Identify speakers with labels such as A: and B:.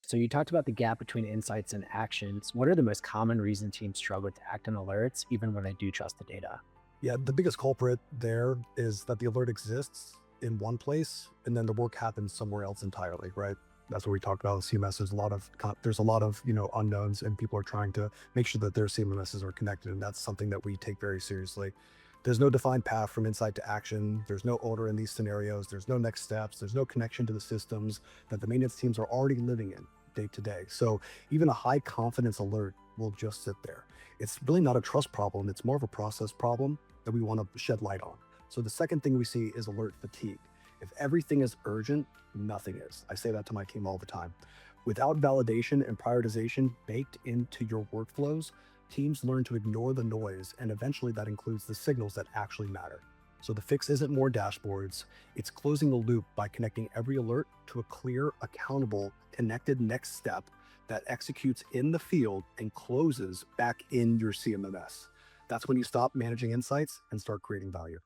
A: So you talked about the gap between insights and actions. What are the most common reasons teams struggle to act on alerts, even when they do trust the data?
B: Yeah, the biggest culprit there is that the alert exists in one place and then the work happens somewhere else entirely, right? That's what we talked about with CMS. There's a lot of unknowns, and people are trying to make sure that their CMSs are connected, and that's something that we take very seriously. There's no defined path from insight to action. There's no order in these scenarios. There's no next steps. There's no connection to the systems that the maintenance teams are already living in day to day. So even a high confidence alert will just sit there. It's really not a trust problem. It's more of a process problem that we want to shed light on. So the second thing we see is alert fatigue. If everything is urgent, nothing is. I say that to my team all the time. Without validation and prioritization baked into your workflows, teams learn to ignore the noise, and eventually that includes the signals that actually matter. So the fix isn't more dashboards, it's closing the loop by connecting every alert to a clear, accountable, connected next step that executes in the field and closes back in your CMMS. That's when you stop managing insights and start creating value.